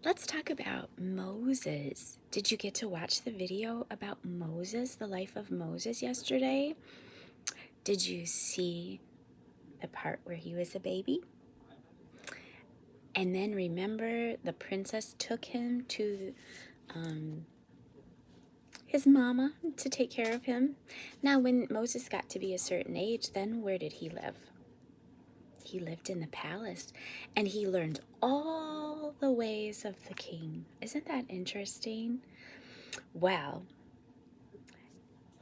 Let's talk about Moses. Did you get to watch the video about Moses, the life of Moses yesterday? Did you see the part where he was a baby? And then remember the princess took him to his mama to take care of him. Now, when Moses got to be a certain age, then where did he live? He lived in the palace and he learned all the ways of the king. Isn't that interesting? Well,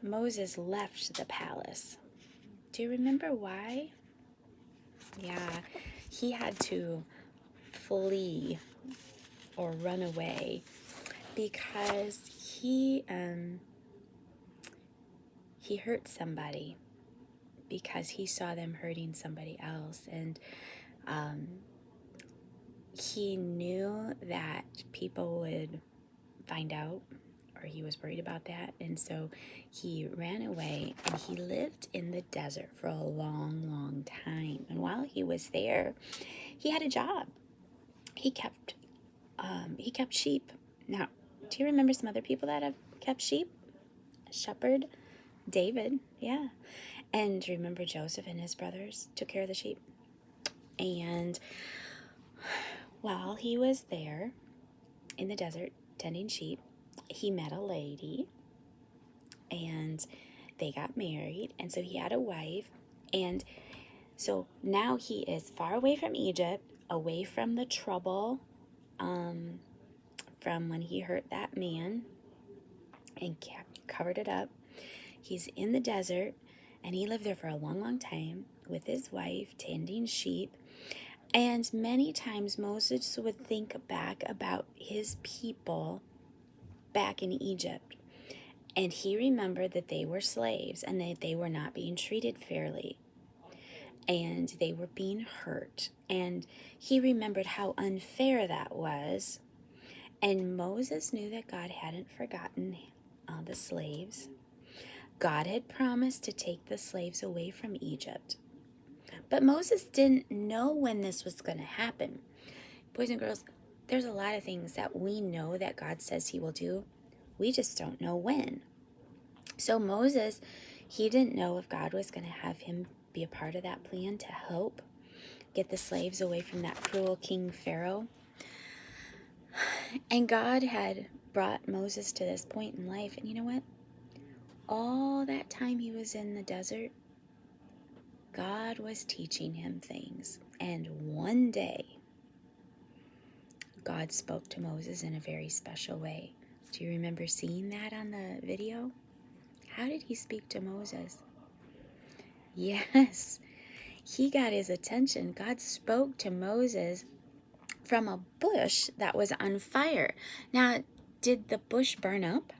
Moses left the palace. Do you remember why? Yeah, he had to flee or run away because he hurt somebody because he saw them hurting somebody else, and he knew that people would find out, or he was worried about that, and so he ran away and he lived in the desert for a long time. And while he was there, he had a job. He kept sheep. Now, do you remember some other people that have kept sheep? Shepherd, David, yeah. And remember Joseph and his brothers took care of the sheep. And while he was there in the desert tending sheep, he met a lady and they got married. And so he had a wife. And so now he is far away from Egypt, away from the trouble from when he hurt that man and covered it up. He's in the desert and he lived there for a long time with his wife tending sheep. And many times Moses would think back about his people back in Egypt. And he remembered that they were slaves and that they were not being treated fairly. And they were being hurt. And he remembered how unfair that was. And Moses knew that God hadn't forgotten the slaves. God had promised to take the slaves away from Egypt. But Moses didn't know when this was going to happen. Boys and girls, there's a lot of things that we know that God says he will do. We just don't know when. So Moses, he didn't know if God was going to have him be a part of that plan to help get the slaves away from that cruel King Pharaoh. And God had brought Moses to this point in life. And you know what? All that time he was in the desert, God was teaching him things. And one day, God spoke to Moses in a very special way. Do you remember seeing that on the video? How did he speak to Moses? Yes, he got his attention. God spoke to Moses from a bush that was on fire. Now, did the bush burn up?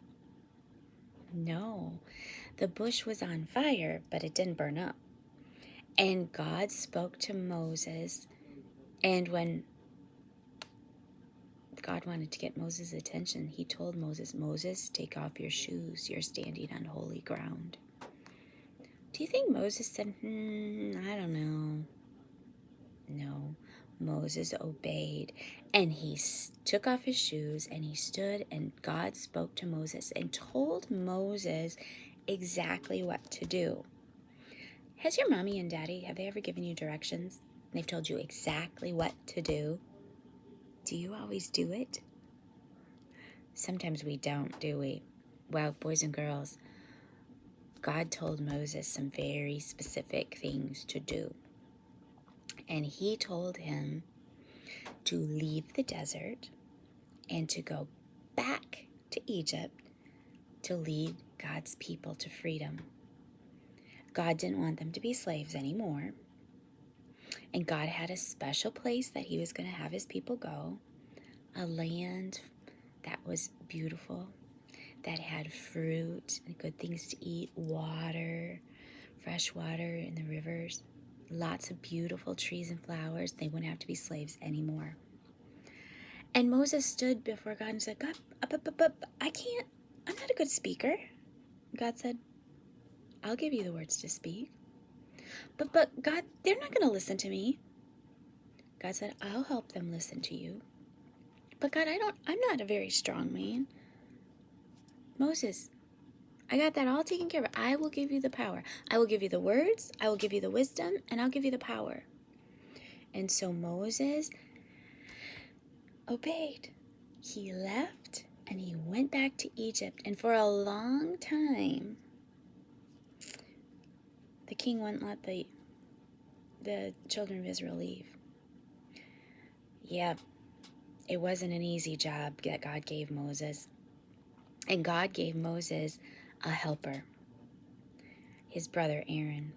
No, the bush was on fire, but it didn't burn up. And God spoke to Moses, and when God wanted to get Moses' attention, he told Moses, Moses, take off your shoes. You're standing on holy ground. Do you think Moses said, I don't know? No, Moses obeyed, and he took off his shoes, and he stood, and God spoke to Moses and told Moses exactly what to do. Has your mommy and daddy, have they ever given you directions? They've told you exactly what to do. Do you always do it? Sometimes we don't, do we? Well, boys and girls, God told Moses some very specific things to do. And he told him to leave the desert and to go back to Egypt to lead God's people to freedom. God didn't want them to be slaves anymore. And God had a special place that he was going to have his people go, a land that was beautiful, that had fruit and good things to eat, water, fresh water in the rivers, lots of beautiful trees and flowers. They wouldn't have to be slaves anymore. And Moses stood before God and said, God, I'm not a good speaker. God said, I'll give you the words to speak. But God, they're not going to listen to me. God said, I'll help them listen to you. But God, I'm not a very strong man. Moses, I got that all taken care of. I will give you the power. I will give you the words, I will give you the wisdom, and I'll give you the power. And so Moses obeyed. He left and he went back to Egypt. And for a long time, the king wouldn't let the children of Israel leave. Yeah, it wasn't an easy job that God gave Moses. And God gave Moses a helper, his brother Aaron.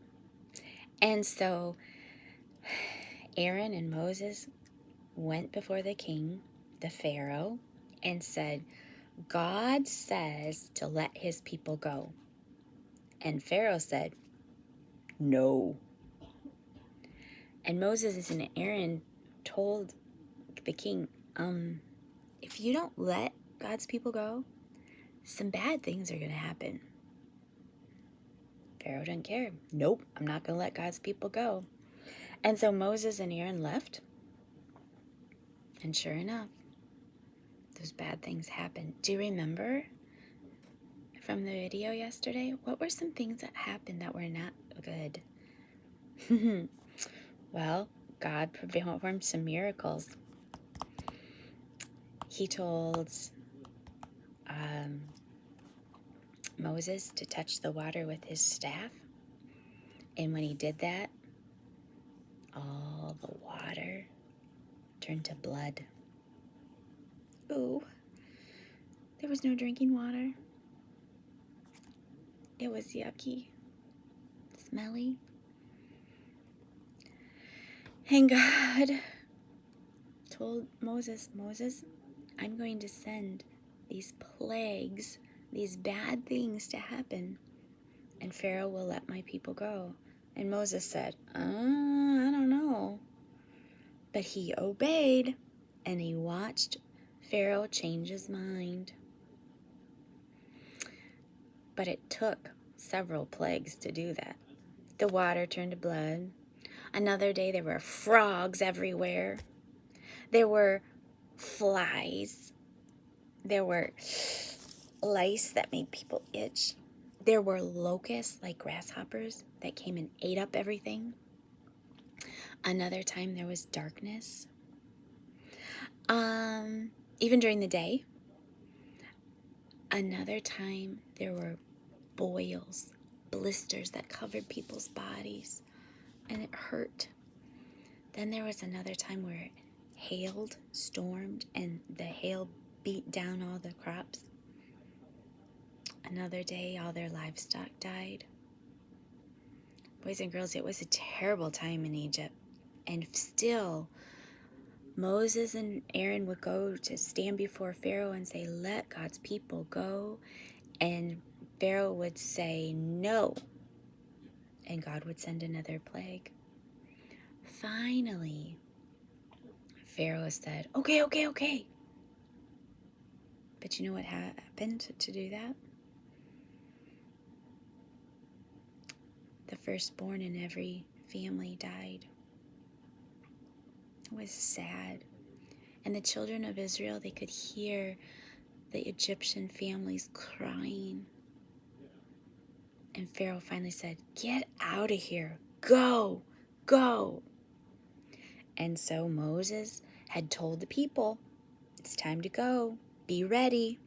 And so Aaron and Moses went before the king, the Pharaoh, and said, God says to let his people go. And Pharaoh said, no. And Moses and Aaron told the king, if you don't let God's people go, some bad things are going to happen. Pharaoh didn't care. Nope, I'm not going to let God's people go. And so Moses and Aaron left. And sure enough, those bad things happened. Do you remember from the video yesterday? What were some things that happened that were not good? Well, God performed some miracles. He told Moses to touch the water with his staff. And when he did that, all the water turned to blood. Ooh, there was no drinking water. It was yucky, smelly. And God told Moses, I'm going to send these plagues, these bad things to happen, and Pharaoh will let my people go. And Moses said, I don't know. But he obeyed, and he watched Pharaoh change his mind. But it took several plagues to do that. The water turned to blood. Another day there were frogs everywhere. There were flies. There were lice that made people itch. There were locusts like grasshoppers that came and ate up everything. Another time there was darkness. Even during the day. Another time there were boils, blisters that covered people's bodies, and it hurt. Then there was another time where it hailed, stormed, and the hail beat down all the crops. Another day, all their livestock died. Boys and girls, it was a terrible time in Egypt. And still, Moses and Aaron would go to stand before Pharaoh and say, let God's people go. And Pharaoh would say no. And God would send another plague. Finally, Pharaoh said, okay. But you know what happened to do that? The firstborn in every family died. It was sad. And the children of Israel, they could hear the Egyptian families crying. And Pharaoh finally said, get out of here. Go. And so Moses had told the people, it's time to go. Be ready.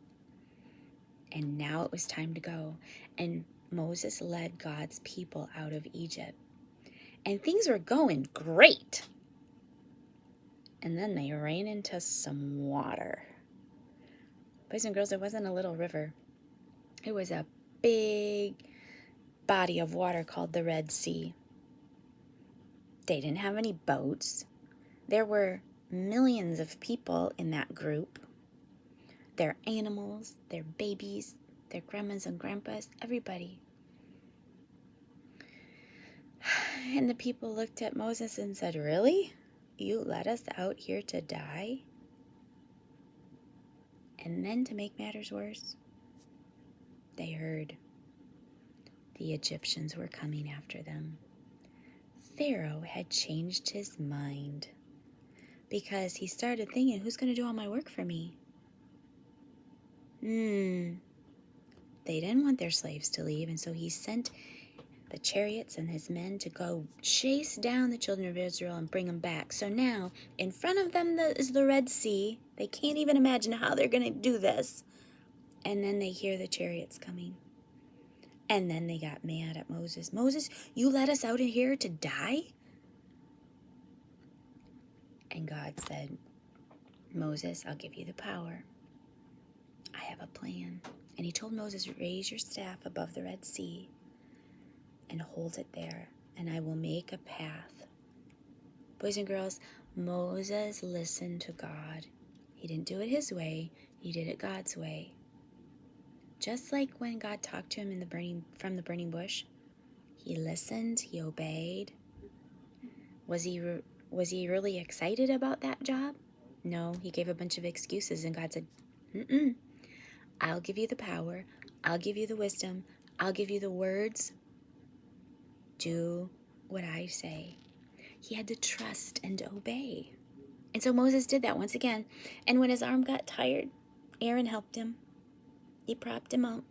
And now it was time to go. And Moses led God's people out of Egypt. And things were going great. And then they ran into some water. Boys and girls, it wasn't a little river. It was a big body of water called the Red Sea. They didn't have any boats. There were millions of people in that group. Their animals, their babies, their grandmas and grandpas, everybody. And the people looked at Moses and said, really? You let us out here to die? And then to make matters worse, they heard the Egyptians were coming after them. Pharaoh had changed his mind. because he started thinking, who's going to do all my work for me? They didn't want their slaves to leave, and so he sent the chariots and his men to go chase down the children of Israel and bring them back. So now, in front of them is the Red Sea. They can't even imagine how they're going to do this. And then they hear the chariots coming. And then they got mad at Moses. Moses, you let us out of here to die? And God said, Moses, I'll give you the power. I have a plan. And he told Moses, raise your staff above the Red Sea and hold it there, and I will make a path. Boys and girls, Moses listened to God. He didn't do it his way. He did it God's way. Just like when God talked to him from the burning bush, he listened, he obeyed. Was he really excited about that job? No, he gave a bunch of excuses, and God said, I'll give you the power. I'll give you the wisdom. I'll give you the words. Do what I say. He had to trust and obey. And so Moses did that once again. And when his arm got tired, Aaron helped him. He propped him up.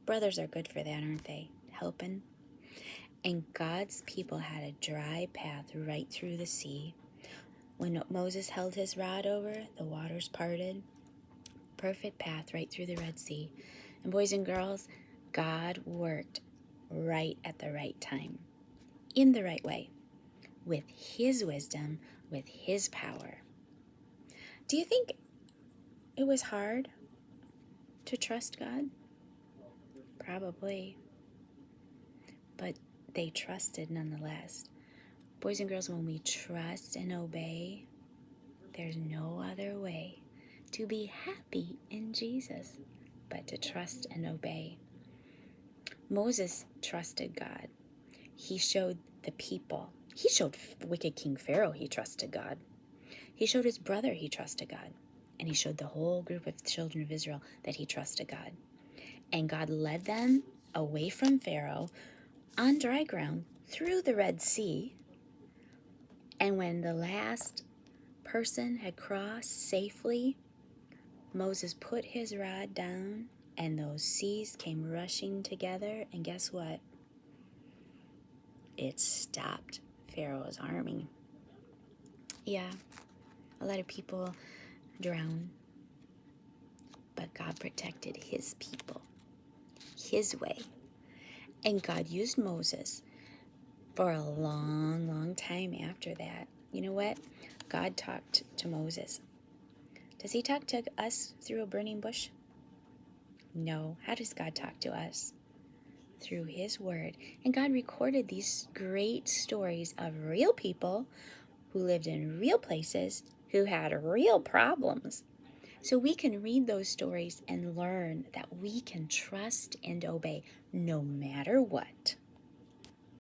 Brothers are good for that, aren't they? Helping. And God's people had a dry path right through the sea. When Moses held his rod over, the waters parted. Perfect path right through the Red Sea. And boys and girls, God worked right at the right time, in the right way, with his wisdom, with his power. Do you think it was hard to trust God? Probably. But they trusted nonetheless. Boys and girls, when we trust and obey, there's no other way to be happy in Jesus but to trust and obey. Moses trusted God. He showed the people. He showed wicked King Pharaoh he trusted God. He showed his brother he trusted God. And he showed the whole group of children of Israel that he trusted God. And God led them away from Pharaoh on dry ground through the Red Sea. And when the last person had crossed safely, Moses put his rod down and those seas came rushing together. And guess what? It stopped Pharaoh's army. Yeah, a lot of people drown, but God protected his people, his way. And God used Moses for a long, long time after that. You know what? God talked to Moses. Does he talk to us through a burning bush? No. How does God talk to us? Through his word. And God recorded these great stories of real people who lived in real places, who had real problems. So we can read those stories and learn that we can trust and obey no matter what.